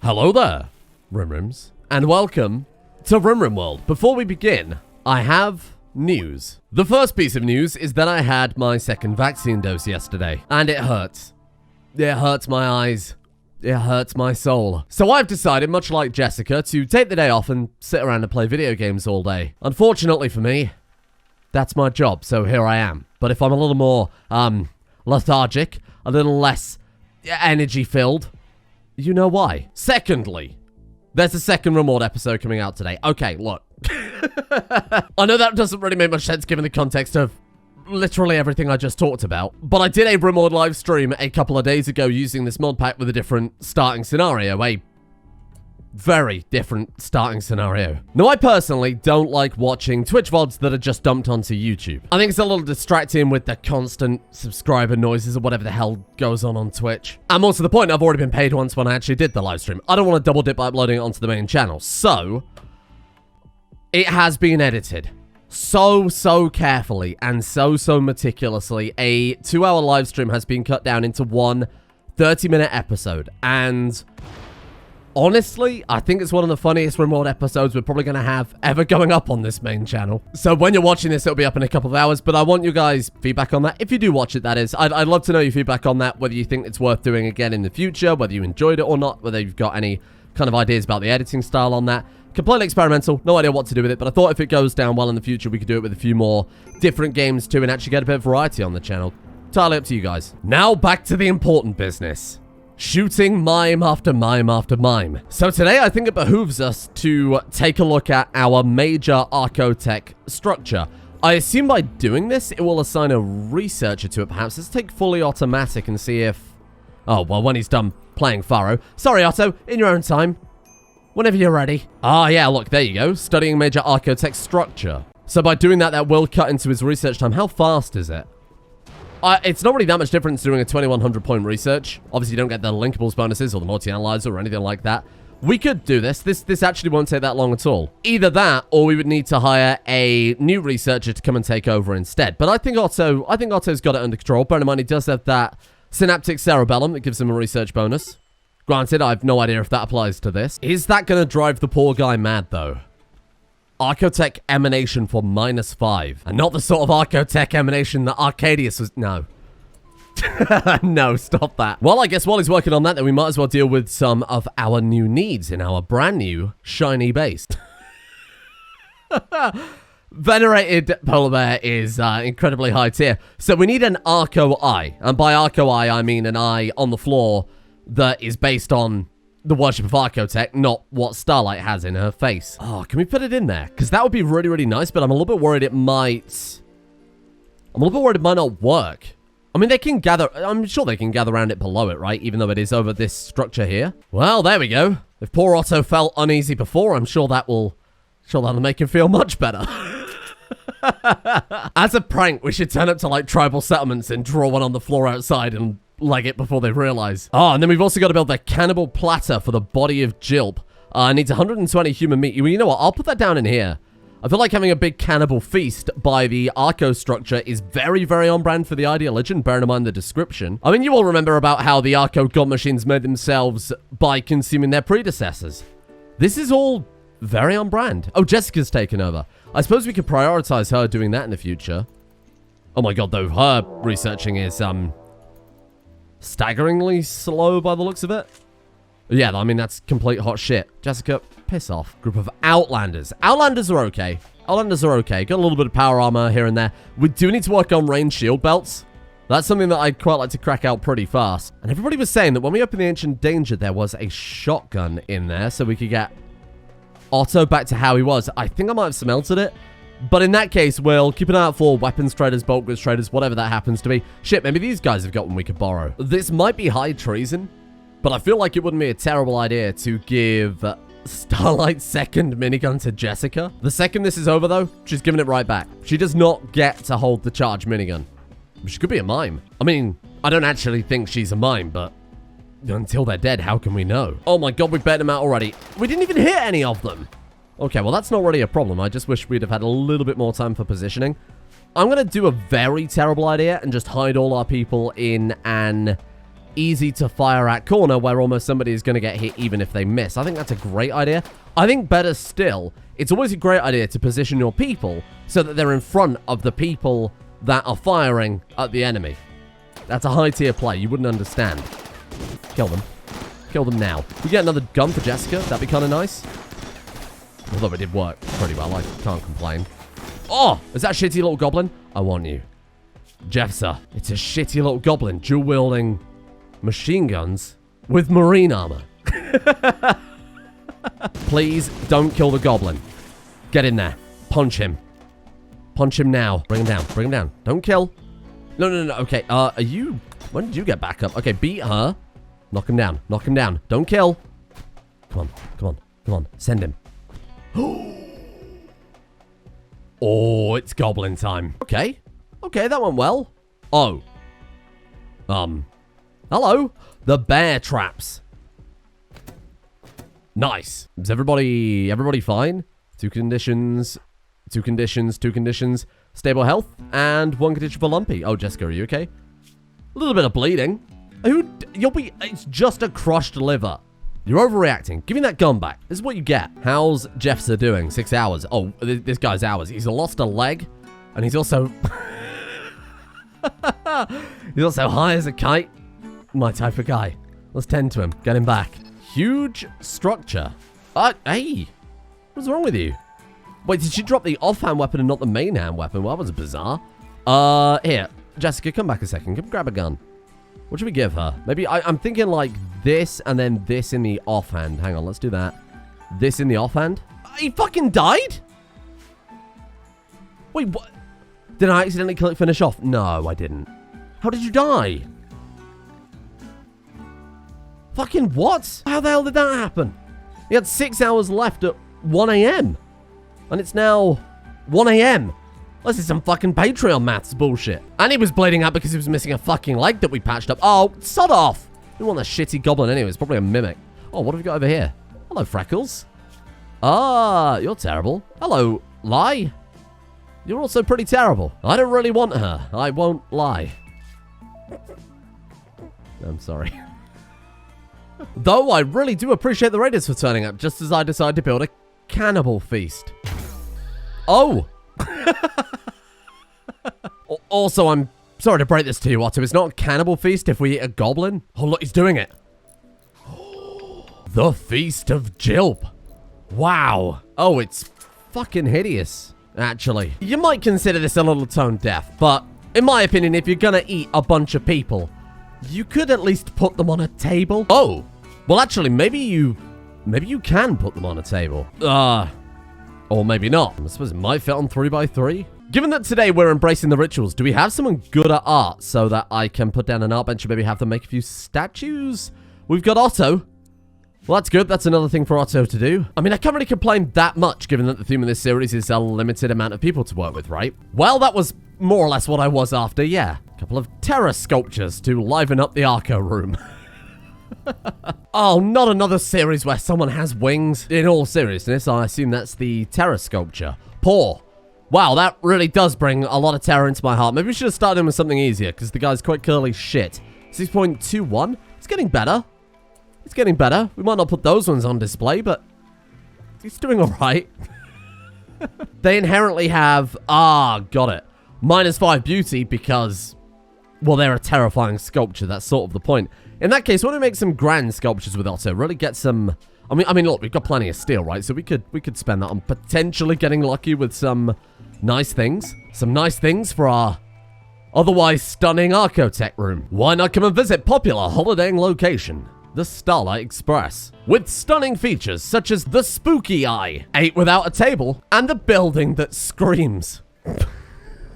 Hello there, Rimrims, and welcome to Rimworld. Before we begin, I have news. The first piece of news is that I had my second vaccine dose yesterday, and it hurts. It hurts my eyes. It hurts my soul. So I've decided, much like Jessica, to take the day off and sit around and play video games all day. Unfortunately for me, that's my job, so here I am. But if I'm a little more, lethargic, a little less energy-filled, you know why. Secondly, there's a second Rimworld episode coming out today. Okay, look. I know that doesn't really make much sense given the context of literally everything I just talked about, but I did a Rimworld live stream a couple of days ago using this mod pack with a different starting scenario, a very different starting scenario. Now, I personally don't like watching Twitch VODs that are just dumped onto YouTube. I think it's a little distracting with the constant subscriber noises or whatever the hell goes on Twitch. And more to the point, I've already been paid once when I actually did the live stream. I don't want to double dip by uploading it onto the main channel. So, it has been edited so carefully and so meticulously. A 2-hour live stream has been cut down into one 30-minute episode, and honestly, I think it's one of the funniest Rimworld episodes we're probably going to have ever going up on this main channel. So when you're watching this, it'll be up in a couple of hours, but I want you guys' feedback on that. If you do watch it, that is. I'd love to know your feedback on that, whether you think it's worth doing again in the future, whether you enjoyed it or not, whether you've got any kind of ideas about the editing style on that. Completely experimental, no idea what to do with it, but I thought if it goes down well in the future, we could do it with a few more different games too and actually get a bit of variety on the channel. Entirely up to you guys. Now back to the important business. Shooting mime after mime after mime. So today I think it behooves us to take a look at our major Archotech structure. I assume by doing this, it will assign a researcher to it perhaps. Let's take fully automatic and see if... Oh, well, when he's done playing Pharaoh. Sorry, Otto, in your own time. Whenever you're ready. Ah, yeah, look, there you go. Studying major Archotech structure. So by doing that, that will cut into his research time. How fast is it? It's not really that much difference doing a 2100 point research. Obviously, you don't get the linkables bonuses or the multi-analyzer or anything like that. We could do this. This actually won't take that long at all. Either that, or we would need to hire a new researcher to come and take over instead. But I think Otto's got it under control. Bear in mind, he does have that synaptic cerebellum that gives him a research bonus. Granted, I have no idea if that applies to this. Is that going to drive the poor guy mad, though? Archotech emanation for -5. And not the sort of Archotech emanation that Arcadius was... No. No, stop that. Well, I guess while he's working on that, then we might as well deal with some of our new needs in our brand new shiny base. Venerated Polar Bear is incredibly high tier. So we need an Archo Eye. And by Archo Eye, I mean an eye on the floor that is based on the worship of Archotech, not what Starlight has in her face. Oh, can we put it in there? Because that would be really nice, but I'm a little bit worried it might... I'm a little bit worried it might not work. I mean, they can gather... I'm sure they can gather around it below it, right? Even though it is over this structure here. Well, there we go. If poor Otto felt uneasy before, I'm sure that'll make him feel much better. As a prank, we should turn up to, like, tribal settlements and draw one on the floor outside and leg it before they realize. Oh, and then we've also got to build the Cannibal platter for the body of Jilp. Needs 120 human meat. You know what? I'll put that down in here. I feel like having a big cannibal feast by the Archo structure is very on brand for the Ideoligion, bearing in mind the description. I mean, you all remember about how the Archo god machines made themselves by consuming their predecessors. This is all very on brand. Oh, Jessica's taken over. I suppose we could prioritize her doing that in the future. Oh my god, though, her researching is, staggeringly slow by the looks of it. Yeah, I mean, that's complete hot shit. Jessica, piss off. Group of Outlanders. Outlanders are okay. Outlanders are okay. Got a little bit of power armor here and there. We do need to work on range shield belts. That's something that I'd quite like to crack out pretty fast. And everybody was saying that when we opened the Ancient Danger, there was a shotgun in there, so we could get Otto back to how he was. I think I might have smelted it. But in that case, we'll keep an eye out for weapons traders, bulk goods traders, whatever that happens to be. Shit, maybe these guys have got one we could borrow. This might be high treason, but I feel like it wouldn't be a terrible idea to give Starlight's second minigun to Jessica. The second this is over, though, she's giving it right back. She does not get to hold the charge minigun. She could be a mime. I mean, I don't actually think she's a mime, but until they're dead, how can we know? Oh my god, we bet them out already. We didn't even hit any of them. Okay, well, that's not really a problem. I just wish we'd have had a little bit more time for positioning. I'm going to do a very terrible idea and just hide all our people in an easy to fire at corner where almost somebody is going to get hit even if they miss. I think that's a great idea. I think better still, it's always a great idea to position your people so that they're in front of the people that are firing at the enemy. That's a high tier play. You wouldn't understand. Kill them. Kill them now. We get another gun for Jessica. That'd be kind of nice. Although it did work pretty well. I can't complain. Oh, is that shitty little goblin? I want you. Jeffsa. It's a shitty little goblin dual-wielding machine guns with marine armor. Please don't kill the goblin. Get in there. Punch him. Punch him now. Bring him down. Bring him down. Don't kill. No. Okay, are you... When did you get back up? Okay, beat her. Knock him down. Knock him down. Don't kill. Come on. Send him. Oh, it's goblin time. Okay, that went well. Oh. Hello. The bear traps. Nice. Is everybody fine? Two conditions. Stable health, and one condition for Lumpy. Oh, Jessica, are you okay? A little bit of bleeding. It's just a crushed liver. You're overreacting. Give me that gun back. This is what you get. How's Jeffsa doing? 6 hours. Oh, this guy's hours. He's lost a leg, and he's also... he's also high as a kite. My type of guy. Let's tend to him. Get him back. Huge structure. Hey. What's wrong with you? Wait, did she drop the offhand weapon and not the main hand weapon? Well, that was bizarre. Here. Jessica, come back a second. Come grab a gun. What should we give her? Maybe, I'm thinking like this and then this in the offhand. Hang on, let's do that. This in the offhand. He fucking died? Wait, what? Did I accidentally click finish off? No, I didn't. How did you die? Fucking what? How the hell did that happen? He had 6 hours left at 1 a.m. And it's now 1 a.m. This is some fucking Patreon maths bullshit. And he was bleeding out because he was missing a fucking leg that we patched up. Oh, sod off. We want that shitty goblin anyway. It's probably a mimic. Oh, what have we got over here? Hello, Freckles. Ah, you're terrible. Hello, Lie. You're also pretty terrible. I don't really want her. I won't lie. I'm sorry. Though I really do appreciate the raiders for turning up just as I decide to build a cannibal feast. Oh. Also, I'm sorry to break this to you, Otto. It's not a cannibal feast if we eat a goblin. Oh, look, he's doing it. The Feast of Jilp. Wow. Oh, it's fucking hideous, actually. You might consider this a little tone deaf, but in my opinion, if you're gonna eat a bunch of people, you could at least put them on a table. Oh, well, actually, maybe you can put them on a table. Or maybe not. I suppose it might fit on 3x3. Given that today we're embracing the rituals, do we have someone good at art so that I can put down an art bench and maybe have them make a few statues? We've got Otto. Well, that's good. That's another thing for Otto to do. I mean, I can't really complain that much, given that the theme of this series is a limited amount of people to work with, right? Well, that was more or less what I was after, yeah. A couple of terror sculptures to liven up the Arco room. Oh, not another series where someone has wings. In all seriousness, I assume that's the terror sculpture. Poor. Wow, that really does bring a lot of terror into my heart. Maybe we should have started him with something easier, because the guy's quite curly shit. 6.21. It's getting better. It's getting better. We might not put those ones on display, but he's doing all right. They inherently have... got it. -5 beauty because... well, they're a terrifying sculpture. That's sort of the point. In that case, why don't we make some grand sculptures with Otto? Really get some... I mean, look, we've got plenty of steel, right? So we could spend that on potentially getting lucky with some nice things. Some nice things for our otherwise stunning Archotech room. Why not come and visit popular holidaying location, the Starlight Express, with stunning features such as the Spooky Eye, 8 without a table, and the building that screams.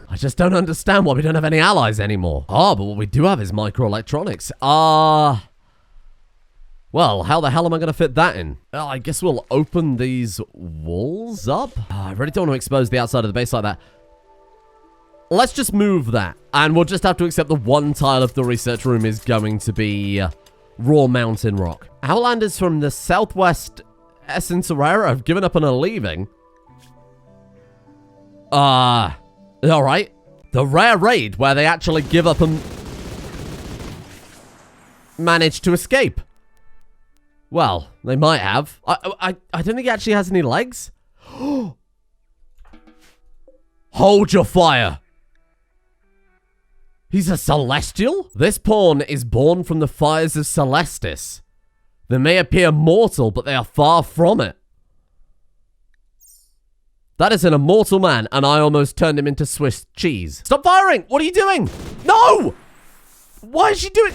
I just don't understand why we don't have any allies anymore. But what we do have is microelectronics. Well, how the hell am I going to fit that in? I guess we'll open these walls up. I really don't want to expose the outside of the base like that. Let's just move that. And we'll just have to accept the one tile of the research room is going to be raw mountain rock. Outlanders from the southwest Essence-Herrera have given up and are leaving. Alright. The rare raid where they actually give up and... managed to escape. Well, they might have. I don't think he actually has any legs. Hold your fire. He's a celestial? This pawn is born from the fires of Celestis. They may appear mortal, but they are far from it. That is an immortal man, and I almost turned him into Swiss cheese. Stop firing! What are you doing? No! Why is she doing...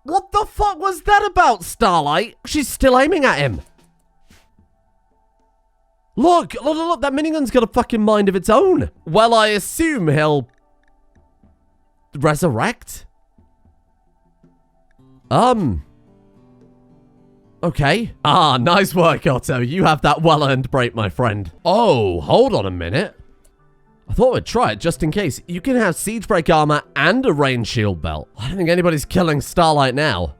What the fuck was that about, Starlight? She's still aiming at him. Look, look, look, that minigun's got a fucking mind of its own. Well, I assume he'll... resurrect? Okay. Ah, nice work, Otto. You have that well-earned break, my friend. Oh, hold on a minute. I thought we'd try it just in case. You can have siege break armor and a rain shield belt. I don't think anybody's killing Starlight now.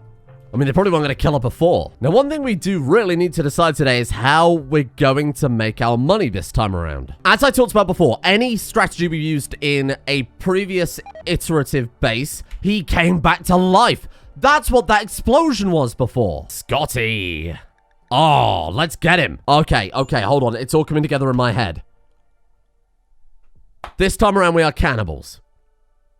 I mean, they probably weren't going to kill her before. Now, one thing we do really need to decide today is how we're going to make our money this time around. As I talked about before, any strategy we used in a previous iterative base, he came back to life. That's what that explosion was before. Scotty. Oh, let's get him. Okay, hold on. It's all coming together in my head. This time around, we are cannibals.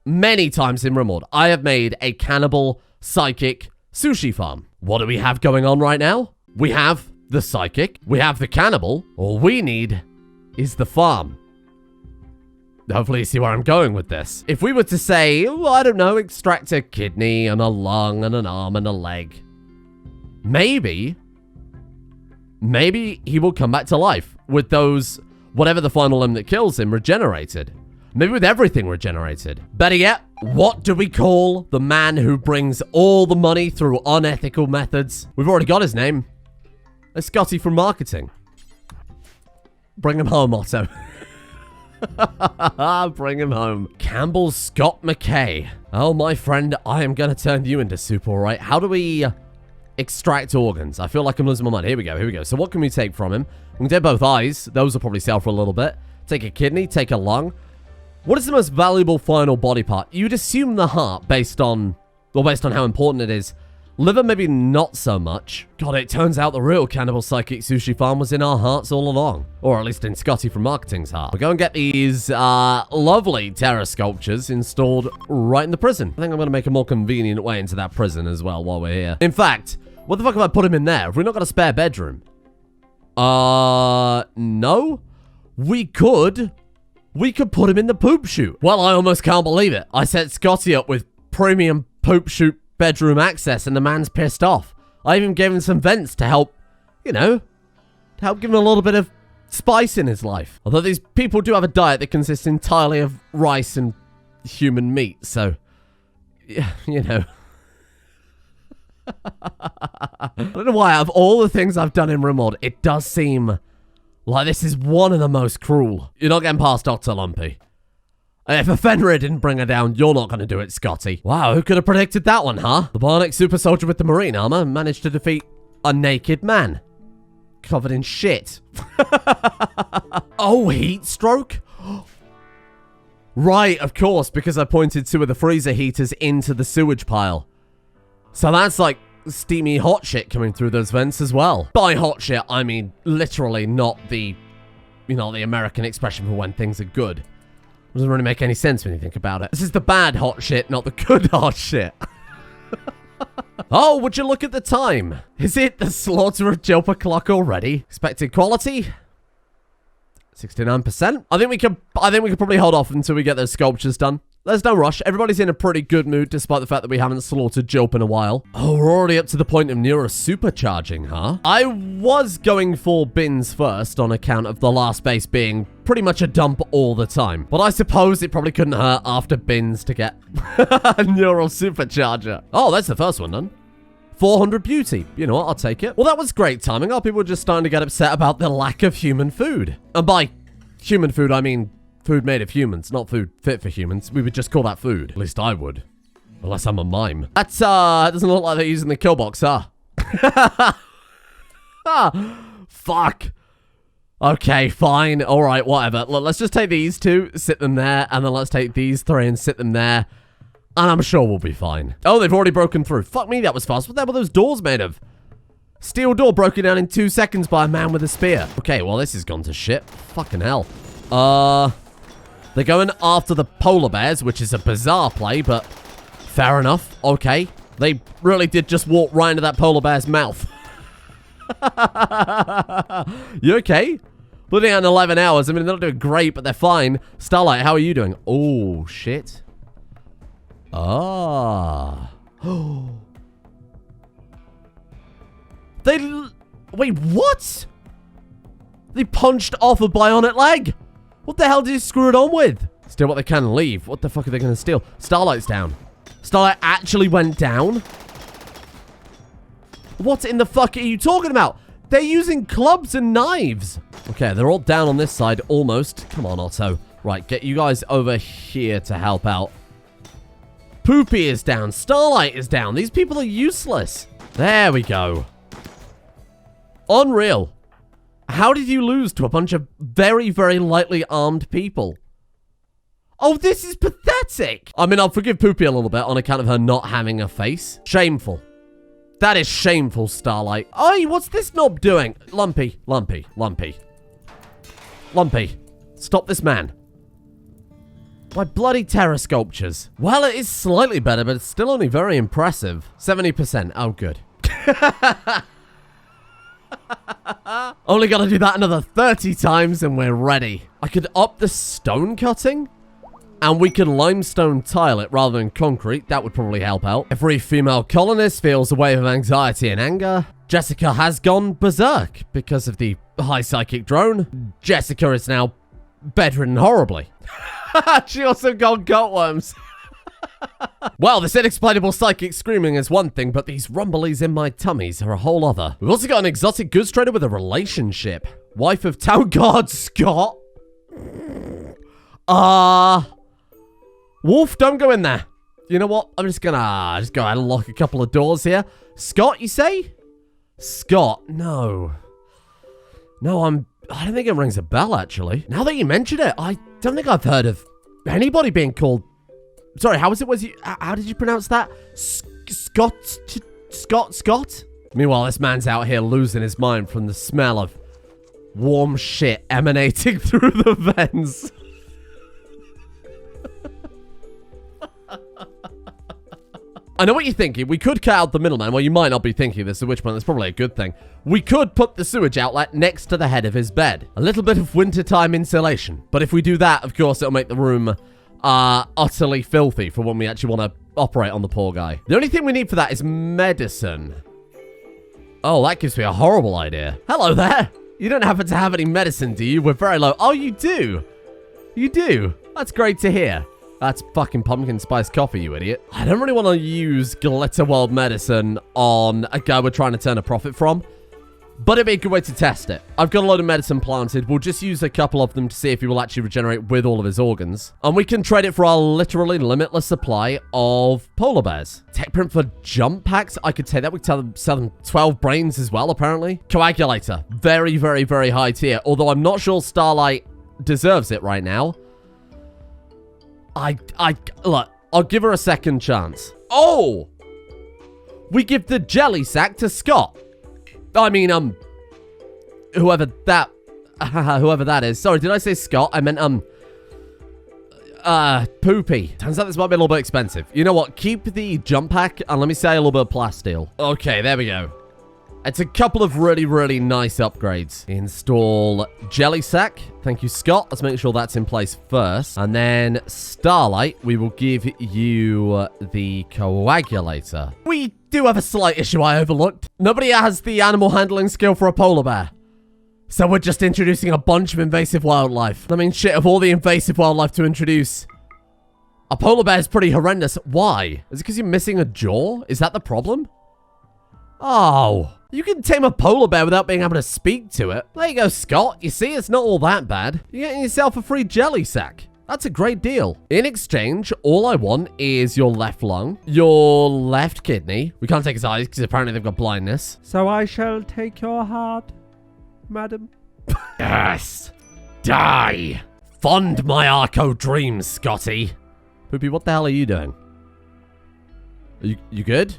Many times in Rimworld, I have made a cannibal psychic sushi farm. What do we have going on right now? We have the psychic. We have the cannibal. All we need is the farm. Hopefully you see where I'm going with this. If we were to say, oh, I don't know, extract a kidney and a lung and an arm and a leg, maybe he will come back to life with those, whatever the final limb that kills him, regenerated. Maybe with everything regenerated. Better yet, what do we call the man who brings all the money through unethical methods? We've already got his name. It's Scotty from marketing. Bring him home, Otto. Bring him home. Campbell Scott McKay. Oh, my friend, I am going to turn you into soup, all right? How do we extract organs? I feel like I'm losing my mind. Here we go. So what can we take from him? We can take both eyes. Those will probably sell for a little bit. Take a kidney, take a lung. What is the most valuable final body part? You'd assume the heart based on how important it is. Liver, maybe not so much. God, it turns out the real cannibal psychic sushi farm was in our hearts all along. Or at least in Scotty from marketing's heart. We'll go and get these lovely terror sculptures installed right in the prison. I think I'm going to make a more convenient way into that prison as well while we're here. In fact, what the fuck if I put him in there? Have we not got a spare bedroom? No. We could put him in the poop chute. Well, I almost can't believe it. I set Scotty up with premium poop chute bedroom access and the man's pissed off. I even gave him some vents to help, you know, to help give him a little bit of spice in his life. Although these people do have a diet that consists entirely of rice and human meat, so, yeah, you know. I don't know why, out of all the things I've done in Rimworld, it does seem like this is one of the most cruel. You're not getting past Dr. Lumpy. If a Fenrir didn't bring her down, you're not going to do it, Scotty. Wow, who could have predicted that one, huh? The bionic super soldier with the marine armor managed to defeat a naked man. Covered in shit. Oh, heat stroke? Right, of course, because I pointed two of the freezer heaters into the sewage pile. So that's like steamy hot shit coming through those vents as well. By hot shit, I mean literally not the, you know, the American expression for when things are good. Doesn't really make any sense when you think about it. This is the bad hot shit, not the good hot shit. Oh, would you look at the time? Is it the slaughter of Jilper clock already? Expected quality? 69%? I think we could probably hold off until we get those sculptures done. There's no rush. Everybody's in a pretty good mood despite the fact that we haven't slaughtered Jilp in a while. Oh, we're already up to the point of neuro supercharging, huh? I was going for bins first on account of the last base being pretty much a dump all the time. But I suppose it probably couldn't hurt after bins to get a neural supercharger. Oh, that's the first one done. 400 beauty. You know what? I'll take it. Well, that was great timing. Our people were just starting to get upset about the lack of human food. And by human food, I mean food made of humans, not food fit for humans. We would just call that food. At least I would. Unless I'm a mime. That's, doesn't look like they're using the kill box, huh? Fuck. Okay, fine. All right, whatever. Look, let's just take these two, sit them there, and then let's take these three and sit them there. And I'm sure we'll be fine. Oh, they've already broken through. Fuck me, that was fast. What the hell were those doors made of? Steel door broken down in 2 seconds by a man with a spear. Okay, well, this has gone to shit. Fucking hell. They're going after the polar bears, which is a bizarre play, but fair enough. Okay. They really did just walk right into that polar bear's mouth. You okay? Bloody out in 11 hours. I mean, they're not doing great, but they're fine. Starlight, how are you doing? Oh, shit. Ah. Wait, what? They punched off a bionic leg. What the hell did you screw it on with? Steal what they can and leave. What the fuck are they going to steal? Starlight's down. Starlight actually went down? What in the fuck are you talking about? They're using clubs and knives. Okay, they're all down on this side, almost. Come on, Otto. Right, get you guys over here to help out. Poopy is down. Starlight is down. These people are useless. There we go. Unreal. How did you lose to a bunch of very, very lightly armed people? Oh, this is pathetic. I mean, I'll forgive Poopy a little bit on account of her not having a face. Shameful. That is shameful, Starlight. Oi, what's this knob doing? Lumpy, Lumpy, Lumpy. Lumpy, stop this man. My bloody terror sculptures. Well, it is slightly better, but it's still only very impressive. 70%. Oh, good. Only gotta do that another 30 times and we're ready. I could up the stone cutting. And we could limestone tile it rather than concrete. That would probably help out. Every female colonist feels a wave of anxiety and anger. Jessica has gone berserk because of the high psychic drone. Jessica is now bedridden horribly. She also got gutworms. Well, this inexplainable psychic screaming is one thing, but these rumblies in my tummies are a whole other. We've also got an exotic goods trader with a relationship. Wife of town guard Scott. Wolf, don't go in there. You know what? I'm just gonna just go ahead and lock a couple of doors here. Scott, you say? Scott, no. No, I don't think it rings a bell, actually. Now that you mention it, I don't think I've heard of anybody being called... Sorry, how did you pronounce that? Scott? Meanwhile, this man's out here losing his mind from the smell of warm shit emanating through the vents. I know what you're thinking. We could cut out the middleman. Well, you might not be thinking this, at which point that's probably a good thing. We could put the sewage outlet next to the head of his bed. A little bit of wintertime insulation. But if we do that, of course, it'll make the room utterly filthy for when we actually want to operate on the poor guy. The only thing we need for that is medicine. Oh, that gives me a horrible idea. Hello there. You don't happen to have any medicine, do you? We're very low. Oh, you do. You do. That's great to hear. That's fucking pumpkin spice coffee, you idiot. I don't really want to use Glitter World medicine on a guy we're trying to turn a profit from, but it'd be a good way to test it. I've got a load of medicine planted. We'll just use a couple of them to see if he will actually regenerate with all of his organs. And we can trade it for our literally limitless supply of polar bears. Tech print for jump packs. I could take that. We could sell them 12 brains as well, apparently. Coagulator. Very, very, very high tier. Although I'm not sure Starlight deserves it right now. Look, I'll give her a second chance. Oh! We give the jelly sack to Scott. I mean, whoever that is. Sorry, did I say Scott? I meant, Poopy. Turns out this might be a little bit expensive. You know what? Keep the jump pack and let me say a little bit of plasteel. Okay, there we go. It's a couple of really, really nice upgrades. Install jelly sack. Thank you, Scott. Let's make sure that's in place first. And then Starlight, we will give you the coagulator. We do have a slight issue I overlooked. Nobody has the animal handling skill for a polar bear. So we're just introducing a bunch of invasive wildlife. I mean, shit, of all the invasive wildlife to introduce, a polar bear is pretty horrendous. Why? Is it because you're missing a jaw? Is that the problem? Oh, you can tame a polar bear without being able to speak to it. There you go, Scott. You see, it's not all that bad. You're getting yourself a free jelly sack. That's a great deal. In exchange, all I want is your left lung, your left kidney. We can't take his eyes because apparently they've got blindness. So I shall take your heart, madam. Yes! Die! Fond my Arco dreams, Scotty. Poopy, what the hell are you doing? You good?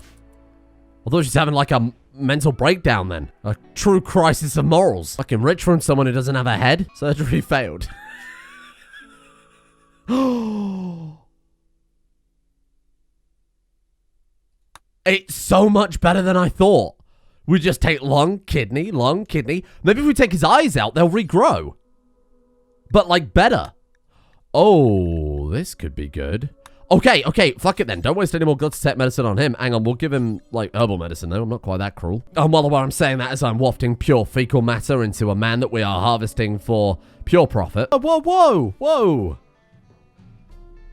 I thought she was having like a mental breakdown then. A true crisis of morals. Fucking rich from someone who doesn't have a head. Surgery failed. It's so much better than I thought. We just take long kidney. Maybe if we take his eyes out, they'll regrow. But like better. Oh, this could be good. Okay, fuck it then. Don't waste any more guts to take medicine on him. Hang on, we'll give him, like, herbal medicine, though. I'm not quite that cruel. And while I'm saying that as I'm wafting pure fecal matter into a man that we are harvesting for pure profit. Whoa.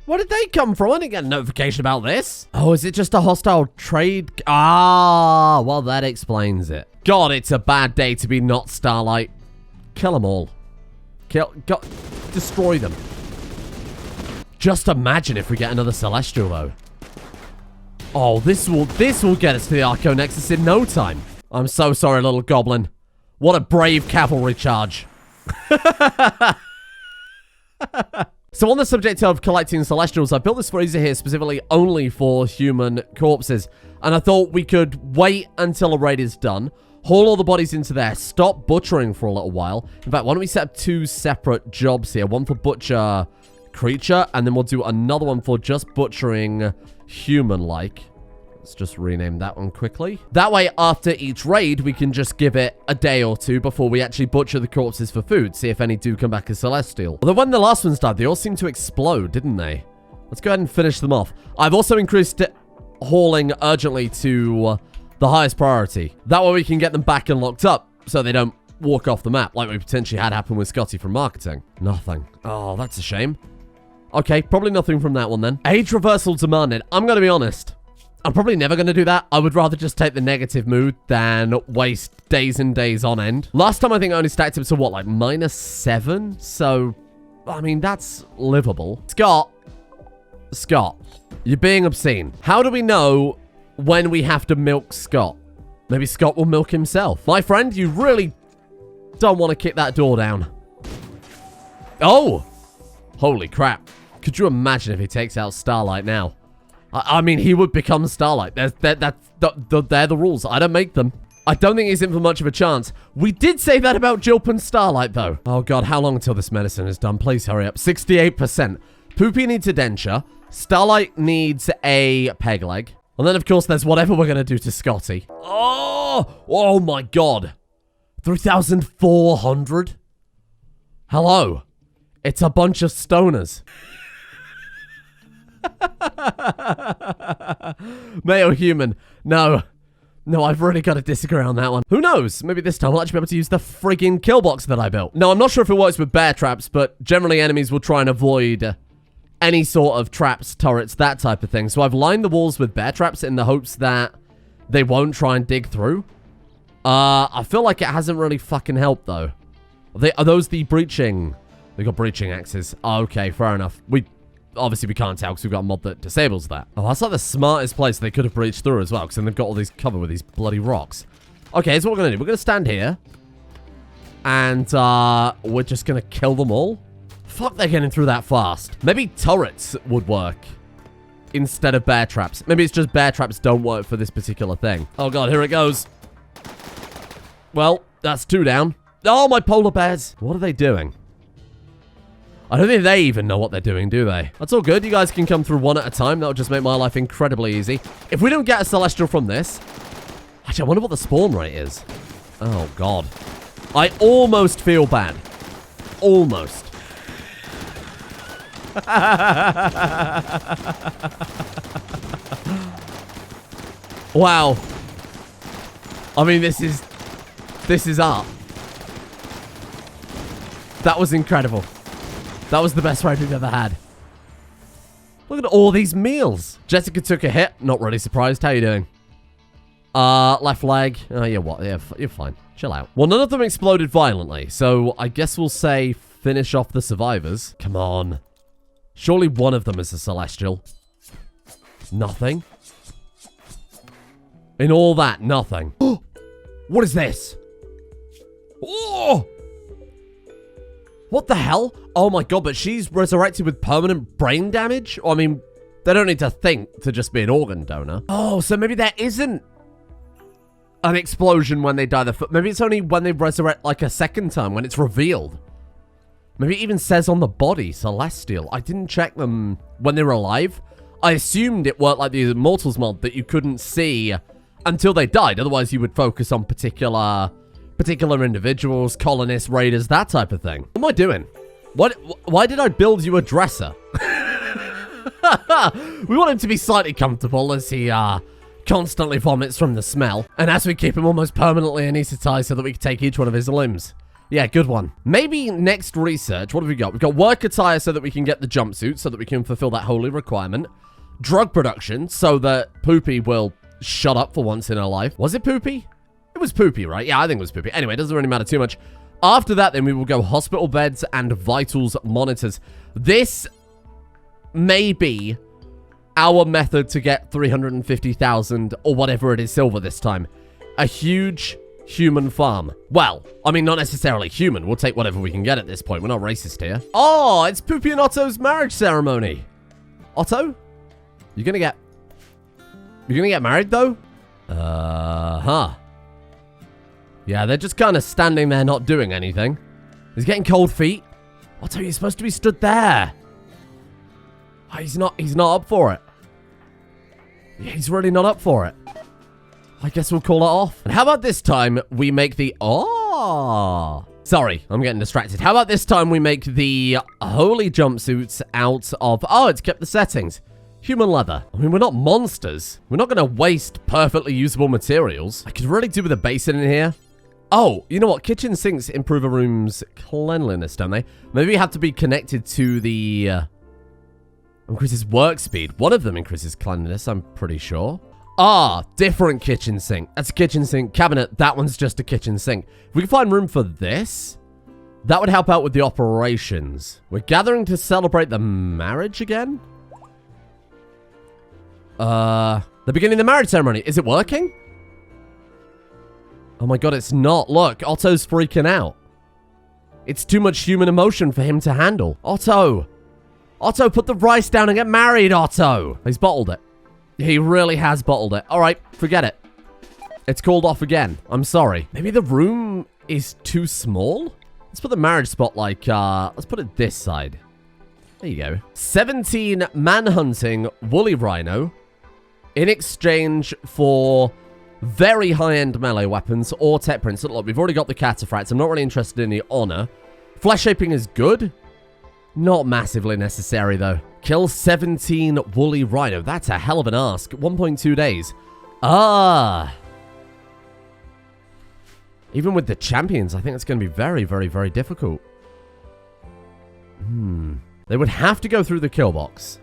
Where did they come from? I didn't get a notification about this. Oh, is it just a hostile trade? Ah, well, that explains it. God, it's a bad day to be not Starlight. Kill them all. Destroy them. Just imagine if we get another Celestial, though. Oh, this will get us to the Archonexus in no time. I'm so sorry, little goblin. What a brave cavalry charge. So on the subject of collecting Celestials, I built this freezer here specifically only for human corpses. And I thought we could wait until a raid is done, haul all the bodies into there, stop butchering for a little while. In fact, why don't we set up 2 separate jobs here? One for butcher creature, and then we'll do another one for just butchering human-like. Let's just rename that one quickly. That way, after each raid, we can just give it a day or 2 before we actually butcher the corpses for food, see if any do come back as Celestial. Although when the last ones died, they all seemed to explode, didn't they? Let's go ahead and finish them off. I've also increased hauling urgently to the highest priority. That way we can get them back and locked up, so they don't walk off the map, like we potentially had happen with Scotty from marketing. Nothing. Oh, that's a shame. Okay, probably nothing from that one then. Age reversal demanded. I'm going to be honest. I'm probably never going to do that. I would rather just take the negative mood than waste days and days on end. Last time I think I only stacked it to what, like -7? So, I mean, that's livable. Scott, you're being obscene. How do we know when we have to milk Scott? Maybe Scott will milk himself. My friend, you really don't want to kick that door down. Oh! Holy crap. Could you imagine if he takes out Starlight now? I mean, he would become Starlight. They're the rules. I don't make them. I don't think he's in for much of a chance. We did say that about Jilp and Starlight, though. Oh, God. How long until this medicine is done? Please hurry up. 68%. Poopy needs a denture. Starlight needs a peg leg. And then, of course, there's whatever we're going to do to Scotty. Oh, my God. 3,400? Hello. It's a bunch of stoners. Male human. No, I've really got to disagree on that one. Who knows? Maybe this time I'll actually be able to use the friggin' kill box that I built. Now, I'm not sure if it works with bear traps, but generally enemies will try and avoid any sort of traps, turrets, that type of thing. So I've lined the walls with bear traps in the hopes that they won't try and dig through. I feel like it hasn't really fucking helped, though. Are those the breaching? They got breaching axes. Okay, fair enough. Obviously, we can't tell because we've got a mod that disables that. Oh, that's like the smartest place they could have breached through as well, because then they've got all these covered with these bloody rocks. Okay, here's what we're going to do. We're going to stand here, and we're just going to kill them all. Fuck, they're getting through that fast. Maybe turrets would work instead of bear traps. Maybe it's just bear traps don't work for this particular thing. Oh, God, here it goes. Well, that's 2 down. Oh, my polar bears. What are they doing? I don't think they even know what they're doing, do they? That's all good. You guys can come through one at a time. That'll just make my life incredibly easy. If we don't get a Celestial from this... Actually, I wonder what the spawn rate is. Oh, God. I almost feel bad. Almost. Wow. I mean, this is art. That was incredible. That was the best raid we've ever had. Look at all these meals. Jessica took a hit. Not really surprised. How you doing? Left leg. Oh, yeah, what? Yeah, you're fine. Chill out. Well, none of them exploded violently, so I guess we'll say finish off the survivors. Come on. Surely one of them is a Celestial. Nothing. In all that, nothing. What is this? Oh! What the hell? Oh my god, but she's resurrected with permanent brain damage? I mean, they don't need to think to just be an organ donor. Oh, so maybe there isn't an explosion when they die the foot. Maybe it's only when they resurrect like a second time, when it's revealed. Maybe it even says on the body, Celestial. I didn't check them when they were alive. I assumed it worked like the Immortals mod, that you couldn't see until they died. Otherwise, you would focus on particular individuals, colonists, raiders, that type of thing. What am I doing? Why did I build you a dresser? We want him to be slightly comfortable as he constantly vomits from the smell. And as we keep him almost permanently anesthetized so that we can take each one of his limbs. Yeah, good one. Maybe next research, what have we got? We've got work attire so that we can get the jumpsuit, so that we can fulfill that holy requirement. Drug production, so that Poopy will shut up for once in her life. Was it Poopy? It was Poopy, right? Yeah, I think it was Poopy. Anyway, it doesn't really matter too much. After that, then we will go hospital beds and vitals monitors. This may be our method to get 350,000 or whatever it is silver this time. A huge human farm. Well, I mean, not necessarily human. We'll take whatever we can get at this point. We're not racist here. Oh, it's Poopy and Otto's marriage ceremony. Otto? You're gonna get married, though? Uh-huh. Yeah, they're just kind of standing there not doing anything. He's getting cold feet. Otto, you're supposed to be stood there. Oh, he's not up for it. Yeah, he's really not up for it. I guess we'll call it off. And how about this time we make the... Oh! Sorry, I'm getting distracted. How about this time we make the holy jumpsuits out of... Oh, it's kept the settings. Human leather. I mean, we're not monsters. We're not going to waste perfectly usable materials. I could really do with a basin in here. Oh, you know what? Kitchen sinks improve a room's cleanliness, don't they? Maybe we have to be connected to the... increases work speed. One of them increases cleanliness, I'm pretty sure. Ah, different kitchen sink. That's a kitchen sink cabinet. That one's just a kitchen sink. If we can find room for this, that would help out with the operations. We're gathering to celebrate the marriage again? The beginning of the marriage ceremony. Is it working? Oh my god, it's not. Look, Otto's freaking out. It's too much human emotion for him to handle. Otto! Otto, put the rice down and get married, Otto! He's bottled it. He really has bottled it. Alright, forget it. It's called off again. I'm sorry. Maybe the room is too small? Let's put the marriage spot like, let's put it this side. There you go. 17 manhunting woolly rhino in exchange for very high-end melee weapons or tech prints. Look, we've already got the cataphracts. I'm not really interested in the honor. Flesh shaping is good. Not massively necessary, though. Kill 17 woolly rhino. That's a hell of an ask. 1.2 days. Ah. Even with the champions, I think it's going to be very, very, very difficult. They would have to go through the kill box.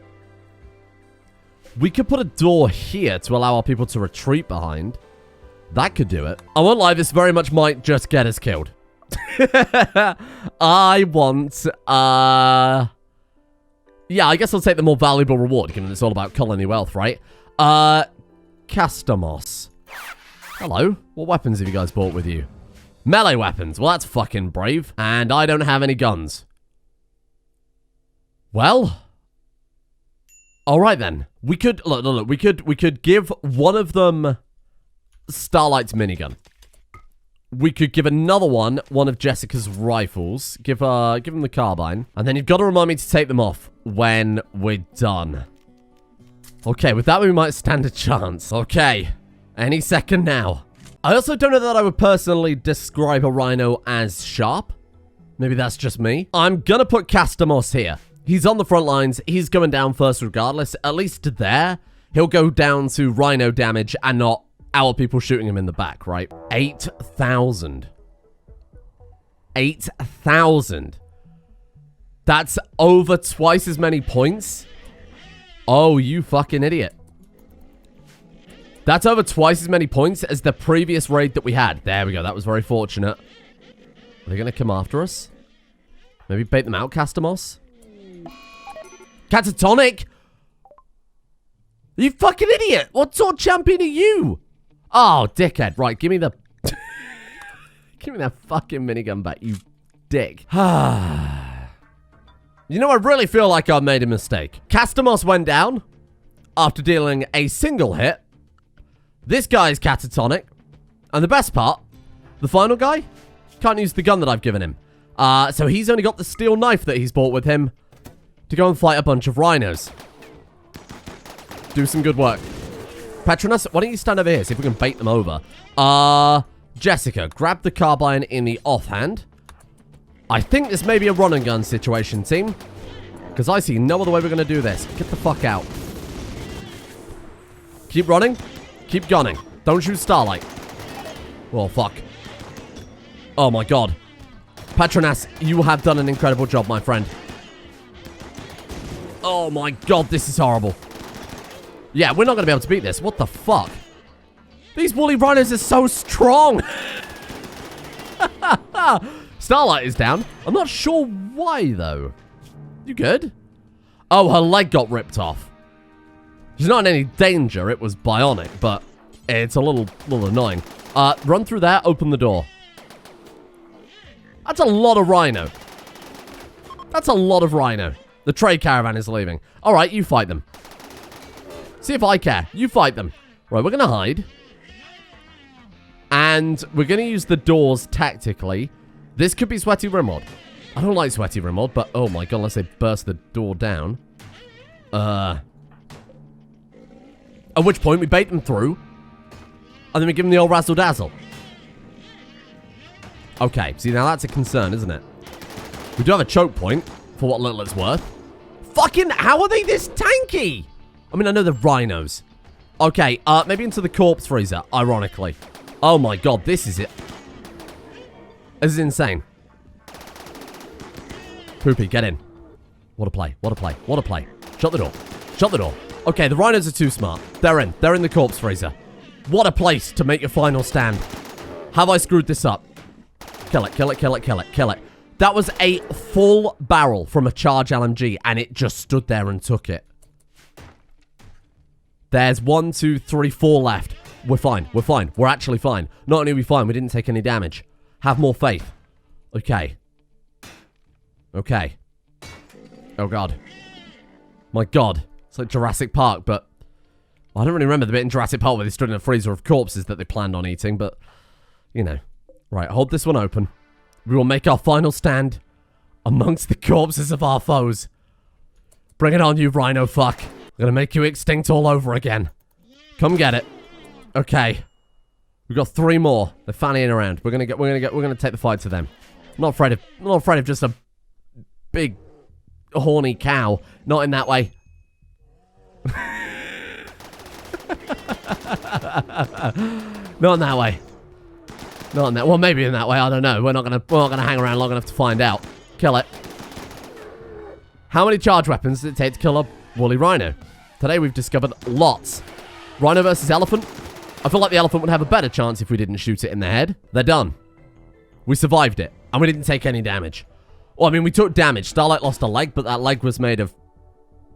We could put a door here to allow our people to retreat behind. That could do it. I won't lie, this very much might just get us killed. I want, yeah, I guess I'll take the more valuable reward, given it's all about colony wealth, right? Castamos. Hello. What weapons have you guys bought with you? Melee weapons. Well, that's fucking brave. And I don't have any guns. Well... Alright then. We could... Look. We could give one of them Starlight's minigun. We could give another one of Jessica's rifles. Give them the carbine. And then you've got to remind me to take them off when we're done. Okay, with that we might stand a chance. Okay. Any second now. I also don't know that I would personally describe a rhino as sharp. Maybe that's just me. I'm gonna put Castamos here. He's on the front lines. He's going down first regardless. At least there, he'll go down to rhino damage and not our people shooting him in the back, right? 8,000. 8,000. That's over twice as many points. Oh, you fucking idiot. That's over twice as many points as the previous raid that we had. There we go. That was very fortunate. Are they going to come after us? Maybe bait them out, Castamos? Catatonic? You fucking idiot. What sort of champion are you? Oh, dickhead. Right, give me the... give me that fucking minigun back, you dick. You know, I really feel like I made a mistake. Castamos went down after dealing a single hit. This guy is catatonic. And the best part, the final guy can't use the gun that I've given him. So he's only got the steel knife that he's brought with him to go and fight a bunch of rhinos. Do some good work. Petronas, why don't you stand over here, see if we can bait them over. Jessica, grab the carbine in the offhand. I think this may be a run and gun situation, team. Because I see no other way we're going to do this. Get the fuck out. Keep running. Keep gunning. Don't shoot Starlight. Oh, fuck. Oh, my God. Petronas, you have done an incredible job, my friend. Oh, my God, this is horrible. Yeah, we're not going to be able to beat this. What the fuck? These woolly rhinos are so strong. Starlight is down. I'm not sure why, though. You good? Oh, her leg got ripped off. She's not in any danger. It was bionic, but it's a little annoying. Run through there. Open the door. That's a lot of rhino. That's a lot of rhino. The trade caravan is leaving. All right, you fight them. See if I care. You fight them. Right, we're going to hide. And we're going to use the doors tactically. This could be Sweaty Rimworld. I don't like Sweaty Rimworld, but oh my god, unless they burst the door down. At which point we bait them through. And then we give them the old razzle dazzle. Okay, see now that's a concern, isn't it? We do have a choke point, for what little it's worth. Fucking, how are they this tanky? I mean, I know they're rhinos. Okay, maybe into the corpse freezer, ironically. Oh my god, this is it. This is insane. Poopy, get in. What a play, what a play, what a play. Shut the door. Shut the door. Okay, the rhinos are too smart. They're in. They're in the corpse freezer. What a place to make your final stand. Have I screwed this up? Kill it, kill it, kill it, kill it, kill it. That was a full barrel from a charge LMG, and it just stood there and took it. There's 1, 2, 3, 4 left. We're fine. We're fine. We're actually fine. Not only are we fine, we didn't take any damage. Have more faith. Okay. Okay. Oh, God. My God. It's like Jurassic Park, but... Well, I don't really remember the bit in Jurassic Park where they stood in a freezer of corpses that they planned on eating, but... You know. Right, hold this one open. We will make our final stand amongst the corpses of our foes. Bring it on, you rhino fuck. I'm gonna make you extinct all over again. Come get it. Okay. We've got 3 more. They're fannying around. We're gonna take the fight to them. I'm not afraid of just a big horny cow. Not in that way. Not in that way. Not in that. Well, maybe in that way. I don't know. We're not gonna hang around long enough to find out. Kill it. How many charge weapons does it take to kill a woolly rhino? Today we've discovered lots. Rhino versus elephant. I feel like the elephant would have a better chance if we didn't shoot it in the head. They're done. We survived it, and we didn't take any damage. Well, I mean, we took damage. Starlight lost a leg, but that leg was made of,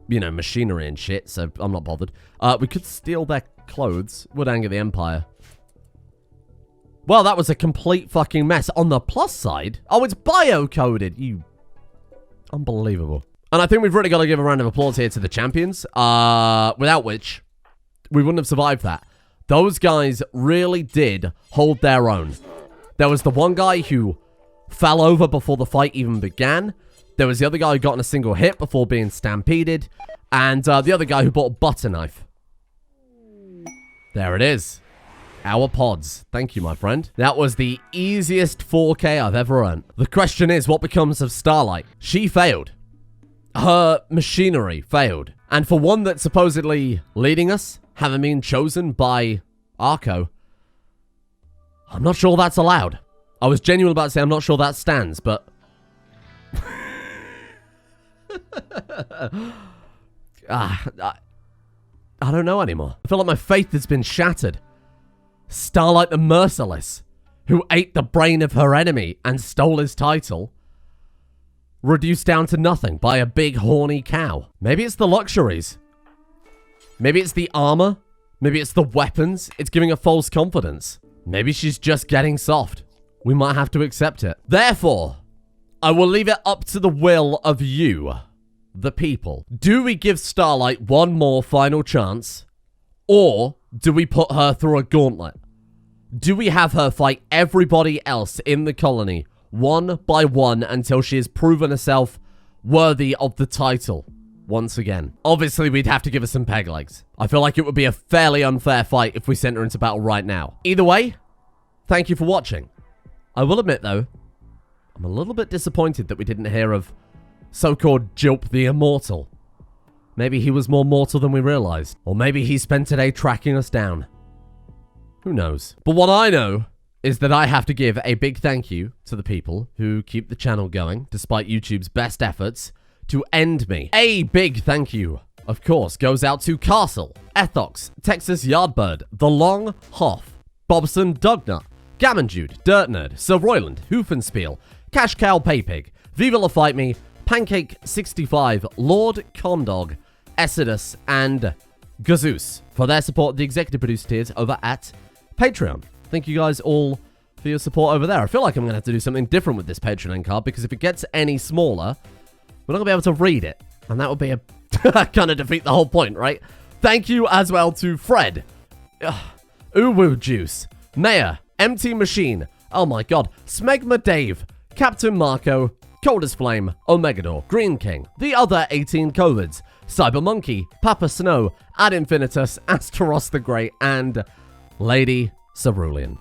you know, machinery and shit, so I'm not bothered. We could steal their clothes. Would anger the Empire. Well, that was a complete fucking mess. On the plus side... Oh, it's bio-coded. You... Unbelievable. And I think we've really got to give a round of applause here to the champions. Without which, we wouldn't have survived that. Those guys really did hold their own. There was the one guy who fell over before the fight even began. There was the other guy who got in a single hit before being stampeded. And the other guy who bought a butter knife. There it is. Our pods. Thank you, my friend. That was the easiest 4K I've ever earned. The question is, what becomes of Starlight? She failed. Her machinery failed. And for one that's supposedly leading us, having been chosen by Arco, I'm not sure that's allowed. I was genuine about to say I'm not sure that stands, but... I don't know anymore. I feel like my faith has been shattered. Starlight the Merciless, who ate the brain of her enemy and stole his title, reduced down to nothing by a big horny cow. Maybe it's the luxuries. Maybe it's the armor. Maybe it's the weapons. It's giving her false confidence. Maybe she's just getting soft. We might have to accept it. Therefore, I will leave it up to the will of you, the people. Do we give Starlight one more final chance? Or do we put her through a gauntlet? Do we have her fight everybody else in the colony, one by one, until she has proven herself worthy of the title once again? Obviously, we'd have to give her some peg legs. I feel like it would be a fairly unfair fight if we sent her into battle right now. Either way, thank you for watching. I will admit, though, I'm a little bit disappointed that we didn't hear of so-called Jilp the Immortal. Maybe he was more mortal than we realized. Or maybe he spent today tracking us down. Who knows? But what I know is that I have to give a big thank you to the people who keep the channel going, despite YouTube's best efforts to end me. A big thank you, of course, goes out to Castle, Ethox, Texas Yardbird, The Long Hoff, Bobson Dugnut, Gammonjude, Dirt Nerd, Sir Royland, Hoofenspiel, Cash Cow Paypig, Viva La Fight Me, Pancake65, Lord Condog, Exodus, and Gazoos for their support of the executive producer tiers over at Patreon. Thank you guys all for your support over there. I feel like I'm going to have to do something different with this Patreon end card, because if it gets any smaller, we're not going to be able to read it. And that would be a kind of defeat the whole point, right? Thank you as well to Fred, Uwu Juice, Mayor, Empty Machine, oh my god, Smegma Dave, Captain Marco, Cold as Flame, Omegador, Green King, the other 18 Covids, Cyber Monkey, Papa Snow, Ad Infinitus, Asteros the Great, and Lady Cerulean.